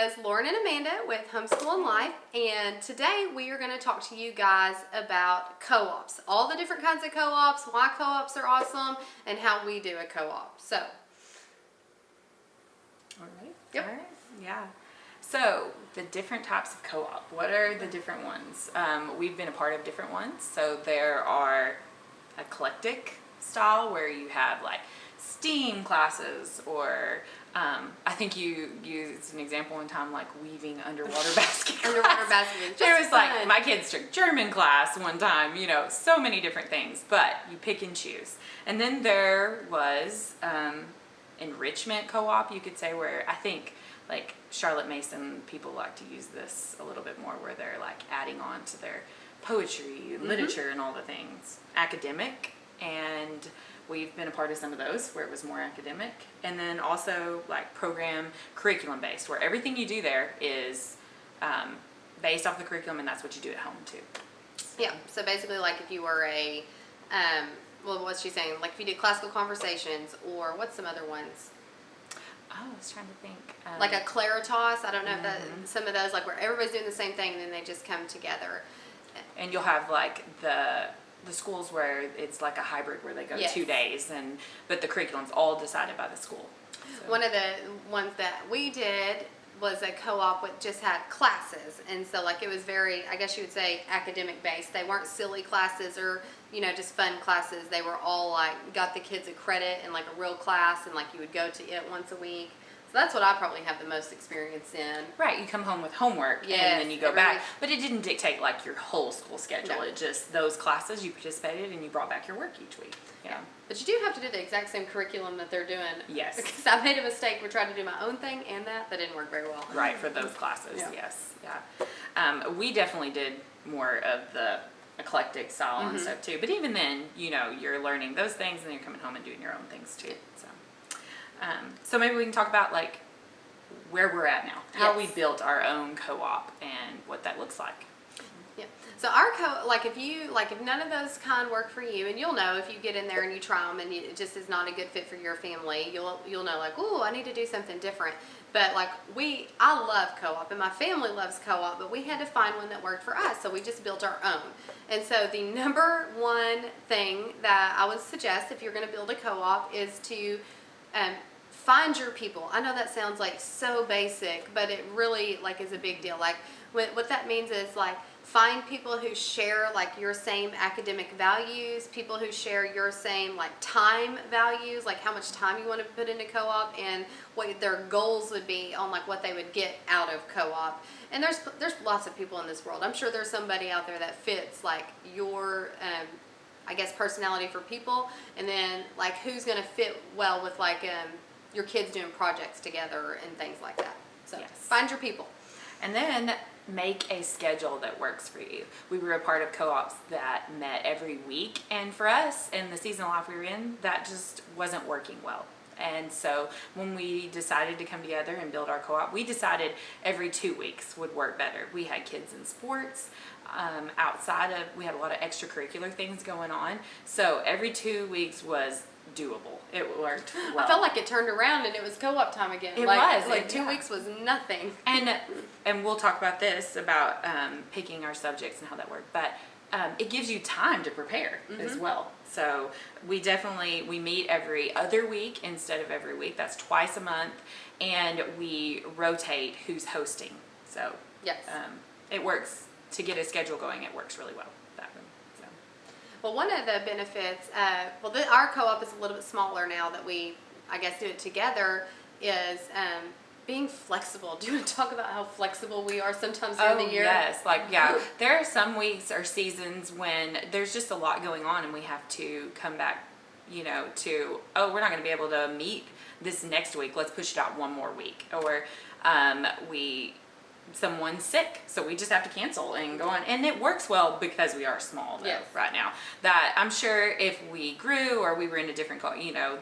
is Lauren and Amanda with Homeschool and Life, and today we are going to talk to you guys about co-ops, all the different kinds of co-ops, why co-ops are awesome, and how we do a co-op. So, all right. Yep. All right. Yeah. So the different types of co-op. What are the different ones? We've been a part of different ones. So there are eclectic style where you have like STEAM classes, or I think you used an example one time, like weaving underwater basket class. Underwater basket. There was like my kids took German class one time, so many different things, but you pick and choose. And then there was enrichment co-op, you could say, where I think like Charlotte Mason people like to use this a little bit more, where they're like adding on to their poetry, literature, and all the things. Academic, and we've been a part of some of those where it was more academic. And then also like program curriculum based, where everything you do there is based off the curriculum, and that's what you do at home too. Yeah, so basically like if you were a, well, what's she saying? Like if you did classical conversations, or what's some other ones? Oh, I was trying to think. Like a Claritas, I don't know if that, some of those, like where everybody's doing the same thing and then they just come together. And you'll have like the schools where it's like a hybrid where they go 2 days, but the curriculum's all decided by the school. So. One of the ones that we did was a co-op with just had classes, and so like it was very, I guess you would say, academic based. They weren't silly classes or just fun classes. They were all like got the kids a credit and like a real class, and like you would go to it once a week. So that's what I probably have the most experience in. Right, you come home with homework, and then you go back. But it didn't dictate like your whole school schedule. No. It just, those classes you participated and you brought back your work each week. Yeah. But you do have to do the exact same curriculum that they're doing. Yes. Because I made a mistake. We tried to do my own thing and that didn't work very well. Right, for those classes, yes. Yeah. We definitely did more of the eclectic style and stuff too. But even then, you're learning those things, and then you're coming home and doing your own things too. So maybe we can talk about like where we're at now, how we built our own co-op and what that looks like. Yeah. So our if none of those kind work for you, and you'll know if you get in there and you try them and it just is not a good fit for your family, you'll know like, ooh, I need to do something different. But like I love co-op, and my family loves co-op, but we had to find one that worked for us, so we just built our own. And so the number one thing that I would suggest if you're going to build a co-op is to find your people. I know that sounds like so basic, but it really like is a big deal. Like what that means is like find people who share like your same academic values, people who share your same like time values, like how much time you want to put into co-op and what their goals would be on like what they would get out of co-op. And there's lots of people in this world. I'm sure there's somebody out there that fits like your I guess personality for people, and then like who's going to fit well with like your kids doing projects together and things like that. So find your people. And then make a schedule that works for you. We were a part of co-ops that met every week, and for us in the season of life we were in, that just wasn't working well. And so when we decided to come together and build our co-op, we decided every 2 weeks would work better. We had kids in sports, we had a lot of extracurricular things going on, so every 2 weeks was doable. It worked well. I felt like it turned around and it was co-op time again. It was. Like 2 weeks was nothing. And we'll talk about this, about picking our subjects and how that worked. But it gives you time to prepare as well. So we meet every other week instead of every week. That's twice a month. And we rotate who's hosting. So it works. To get a schedule going, it works really well that way. So. Well, one of the benefits, our co-op is a little bit smaller now that we, I guess, do it together, is being flexible. Do you want to talk about how flexible we are sometimes during the year? Yes, there are some weeks or seasons when there's just a lot going on, and we have to come back, we're not going to be able to meet this next week. Let's push it out one more week. Or someone's sick, so we just have to cancel and go on. And it works well because we are small right now. That I'm sure if we grew or we were in a different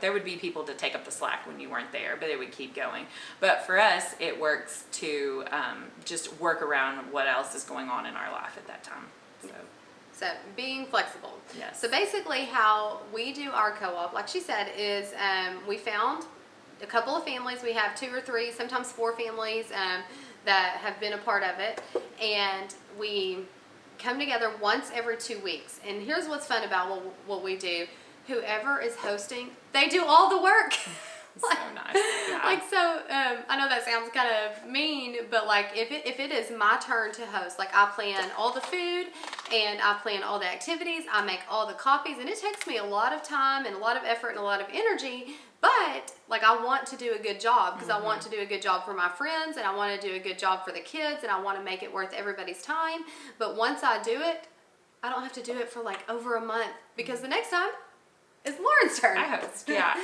there would be people to take up the slack when you weren't there, but it would keep going. But for us, it works to just work around what else is going on in our life at that time. So being flexible. Yes. So basically how we do our co-op, like she said, is we found a couple of families. We have 2 or 3, sometimes 4 families that have been a part of it, and we come together once every 2 weeks. And here's what's fun about what we do. Whoever is hosting, they do all the work. So nice. Yeah. Like, so I know that sounds kind of mean, but like if it is my turn to host, like I plan all the food and I plan all the activities, I make all the copies, and it takes me a lot of time and a lot of effort and a lot of energy, but like I want to do a good job because I want to do a good job for my friends, and I want to do a good job for the kids, and I want to make it worth everybody's time. But once I do it, I don't have to do it for like over a month, because the next time it's Lauren's turn. I host, yeah.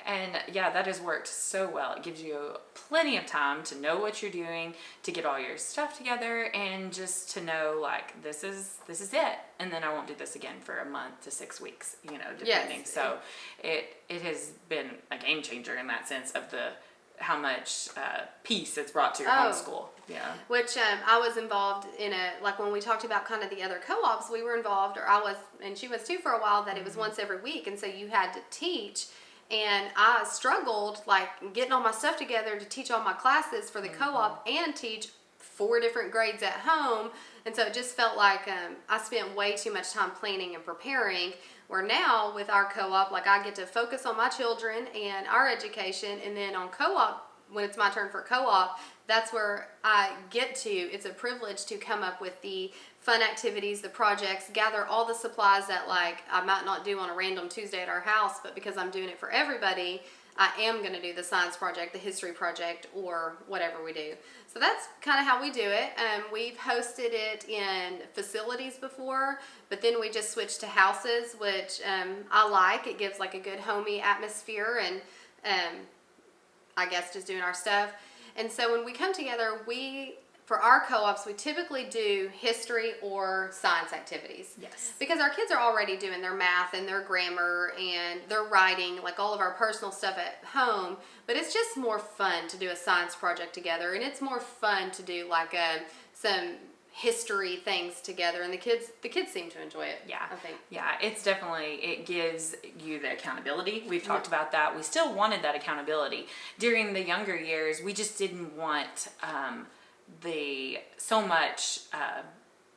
And yeah, that has worked so well. It gives you plenty of time to know what you're doing, to get all your stuff together, and just to know like this is it. And then I won't do this again for a month to 6 weeks, depending. Yes. So it has been a game changer in that sense of how much peace it's brought to your homeschool. Yeah. Which I was involved in like when we talked about kind of the other co-ops, we were involved, or I was, and she was too for a while, that it was once every week. And so you had to teach, and I struggled like getting all my stuff together to teach all my classes for the co-op and teach 4 different grades at home. And so it just felt like I spent way too much time planning and preparing, where now with our co-op, like I get to focus on my children and our education, and then on co-op, when it's my turn for co-op, that's where I get to, it's a privilege to come up with the fun activities, the projects, gather all the supplies that like I might not do on a random Tuesday at our house, but because I'm doing it for everybody, I am going to do the science project, the history project, or whatever we do. So that's kind of how we do it. We've hosted it in facilities before, but then we just switched to houses, which I like. It gives like a good homey atmosphere, and I guess just doing our stuff. And so when we come together, for our co-ops, we typically do history or science activities. Yes. Because our kids are already doing their math and their grammar and their writing, like all of our personal stuff at home. But it's just more fun to do a science project together, and it's more fun to do like some history things together, and the kids seem to enjoy it. Yeah, I think. Yeah, it gives you the accountability. We've talked about that. We still wanted that accountability during the younger years. We just didn't want so much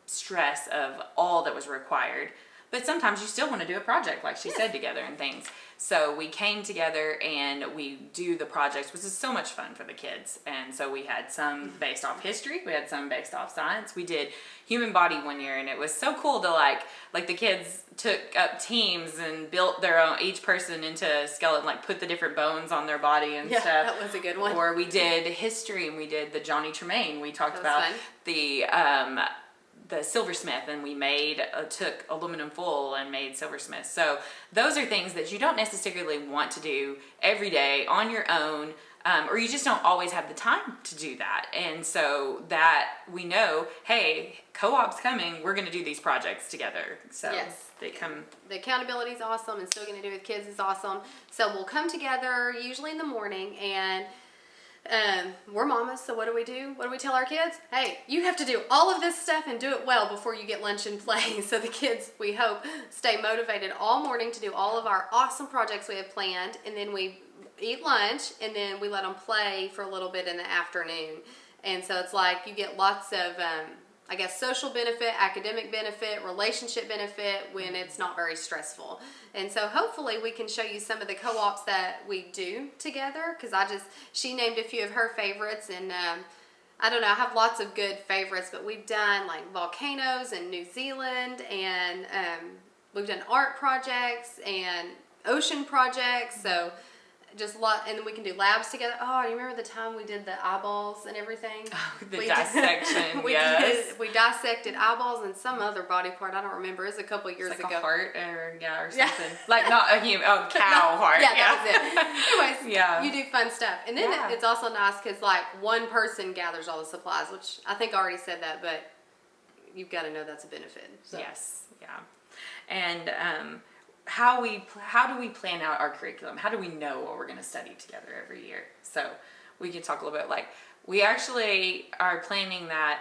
stress of all that was required. But sometimes you still want to do a project, like she said, together and things. So we came together and we do the projects, which is so much fun for the kids. And so we had some based off history. We had some based off science. We did human body one year, and it was so cool to like the kids took up teams and built their own, each person into a skeleton, like put the different bones on their body and stuff. That was a good one. Or we did history, and we did the Johnny Tremaine. We talked about fun. The silversmith, and we took aluminum foil and made silversmith. So those are things that you don't necessarily want to do every day on your own, or you just don't always have the time to do that. And so that we know, hey, co-op's coming, we're going to do these projects together. So yes. they come. The accountability is awesome, and still going to do with kids is awesome. So we'll come together usually in the morning, and we're mamas, so what do we do? What do we tell our kids? Hey, you have to do all of this stuff and do it well before you get lunch and play. So the kids, we hope, stay motivated all morning to do all of our awesome projects we have planned, and then we eat lunch, and then we let them play for a little bit in the afternoon. And so it's like you get lots of, I guess, social benefit, academic benefit, relationship benefit when it's not very stressful. And so hopefully we can show you some of the co-ops that we do together, because she named a few of her favorites, and I don't know, I have lots of good favorites, but we've done like volcanoes in New Zealand, and we've done art projects and ocean projects, so just a lot, and then we can do labs together. Oh, you remember the time we did the eyeballs and everything? Oh, the dissection, yes. We dissected eyeballs and some other body part. I don't remember. It was a couple of years like ago. A heart or something. Like not a human, cow heart. Yeah, that was it. Anyways, yeah. You do fun stuff. And then it's also nice because like one person gathers all the supplies, which I think I already said that, but you've got to know that's a benefit. So. Yes, yeah. And how do we plan out our curriculum? How do we know what we're going to study together every year? So we can talk a little bit, like we actually are planning that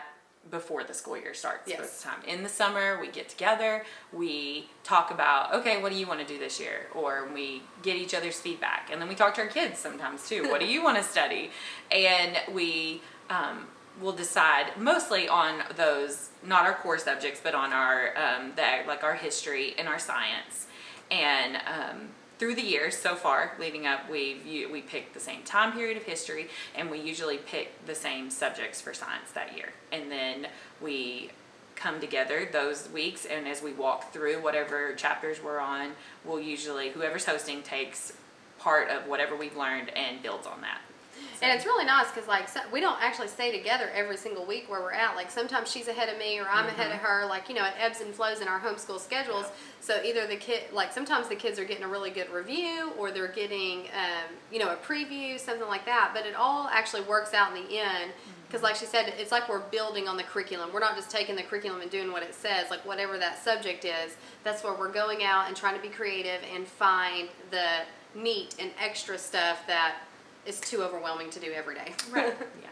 before the school year starts. Yes. Most of the time. In the summer, we get together, we talk about, okay, what do you want to do this year? Or we get each other's feedback. And then we talk to our kids sometimes too. What do you want to study? And we will decide mostly on those, not our core subjects, but on our, like our history and our science. And through the years so far leading up, we pick the same time period of history, and we usually pick the same subjects for science that year. And then we come together those weeks, and as we walk through whatever chapters we're on, we'll usually, whoever's hosting takes part of whatever we've learned and builds on that. And it's really nice because, like, we don't actually stay together every single week where we're at. Like, sometimes she's ahead of me or I'm ahead of her. Like, you know, it ebbs and flows in our homeschool schedules. So either sometimes the kids are getting a really good review, or they're getting, you know, a preview, something like that. But it all actually works out in the end because, like she said, it's like we're building on the curriculum. We're not just taking the curriculum and doing what it says. Like, whatever that subject is, that's where we're going out and trying to be creative and find the neat and extra stuff that is too overwhelming to do every day. Right. Yeah.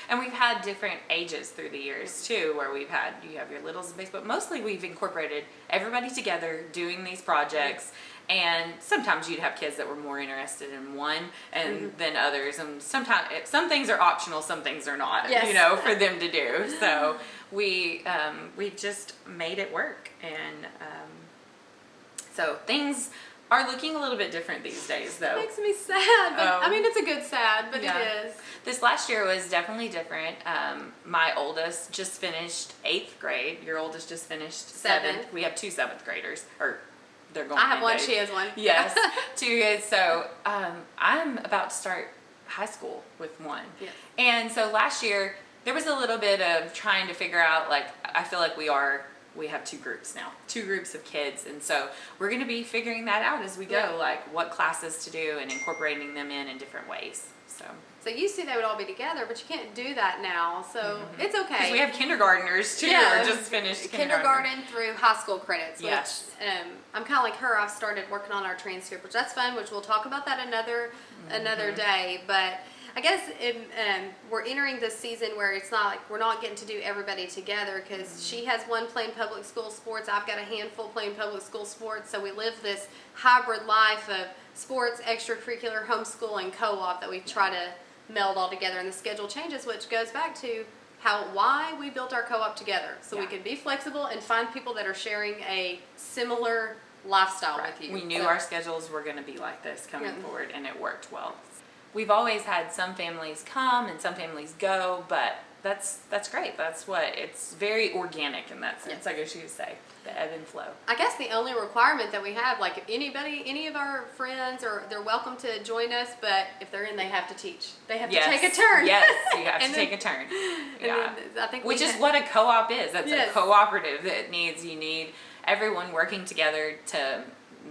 And we've had different ages through the years too, where you have your littles and bigs, but mostly we've incorporated everybody together doing these projects. And sometimes you'd have kids that were more interested in one than others, and sometimes some things are optional, some things are not. Yes. You know, for them to do. So we just made it work, and so things are looking a little bit different these days, though. It makes me sad, but I mean, it's a good sad, but yeah. it is. This last year was definitely different. My oldest just finished 8th grade. Your oldest just finished 7th. We have 2 7th graders, or they're going. I have one. She has one. Yes, 2 kids. So I'm about to start high school with one. Yes. And so last year there was a little bit of trying to figure out. Like, I feel like we have 2 groups now, 2 groups of kids, and so we're going to be figuring that out as we go, like what classes to do and incorporating them in different ways. So used to they would all be together, but you can't do that now, so it's okay. Because we have kindergartners too, or just finished kindergarten through high school credits. Yes. Which, I'm kind of like her. I've started working on our transcript, which that's fun. Which we'll talk about that another day, but. I guess we're entering this season where it's not like we're not getting to do everybody together because she has one playing public school sports. I've got a handful playing public school sports. So we live this hybrid life of sports, extracurricular, homeschool, and co-op that we try to meld all together. And the schedule changes, which goes back to why we built our co-op together. So we could be flexible and find people that are sharing a similar lifestyle with you. We knew our schedules were going to be like this coming forward, and it worked well. We've always had some families come and some families go, but that's great. That's what, it's very organic in that sense, I guess you would say, the ebb and flow. I guess the only requirement that we have, like if any of our friends, they're welcome to join us, but if they're in, they have to teach. They have to take a turn. Yes, you have to take a turn. Yeah. I think which is what a co-op is. That's a cooperative that you need everyone working together to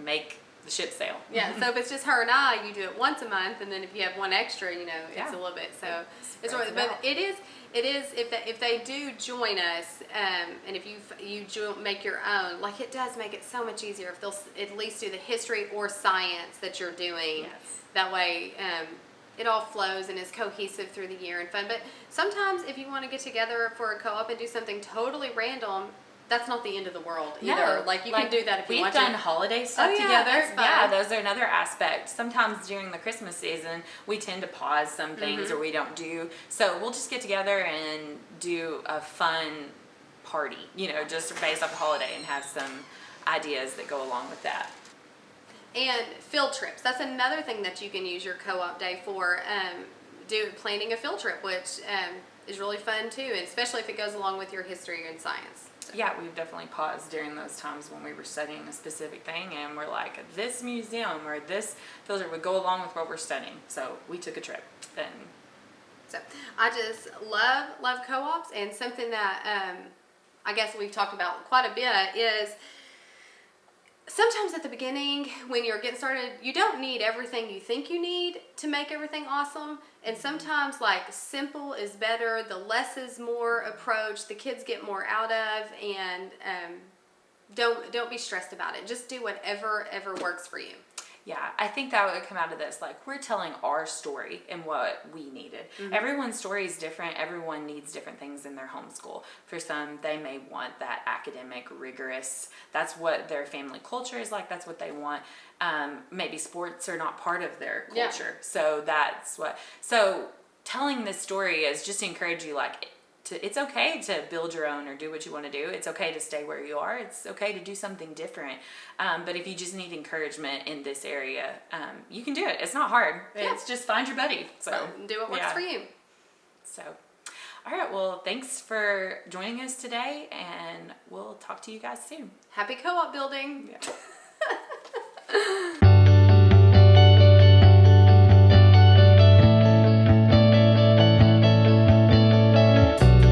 make the ship sail. Yeah, so if it's just her and I, you do it once a month, and then if you have one extra, you know, it's a little bit. So it's really, but it is if they do join us, and if you make your own, like it does make it so much easier if they'll at least do the history or science that you're doing. Yes. That way, it all flows and is cohesive through the year and fun. But sometimes if you want to get together for a co-op and do something totally random, that's not the end of the world either. No, like you can do that if you want to. We've done holiday stuff together. That's fun. Yeah, those are another aspect. Sometimes during the Christmas season, we tend to pause some things or we don't do. So we'll just get together and do a fun party, you know, just based off the holiday and have some ideas that go along with that. And field trips. That's another thing that you can use your co-op day for. Planning a field trip, which is really fun too, and especially if it goes along with your history and science. Yeah, we've definitely paused during those times when we were studying a specific thing and we're like, this museum or this filter would go along with what we're studying. So we took a trip. So I just love co-ops, and something that I guess we've talked about quite a bit is sometimes at the beginning when you're getting started, you don't need everything you think you need to make everything awesome. And sometimes like simple is better, the less is more approach, the kids get more out of, and don't be stressed about it. Just do whatever works for you. Yeah, I think that would come out of this. Like, we're telling our story and what we needed. Everyone's story is different. Everyone needs different things in their homeschool. For some, they may want that academic, rigorous, that's what their family culture is like. That's what they want. Maybe sports are not part of their culture. So that's what, so telling this story is just to encourage you, like, it's okay to build your own or do what you want to do. It's okay to stay where you are. It's okay to do something different. But if you just need encouragement in this area, you can do it. It's not hard. Yeah. It's just find your buddy. So do what works for you. So, all right. Well, thanks for joining us today, and we'll talk to you guys soon. Happy co-op building. Yeah.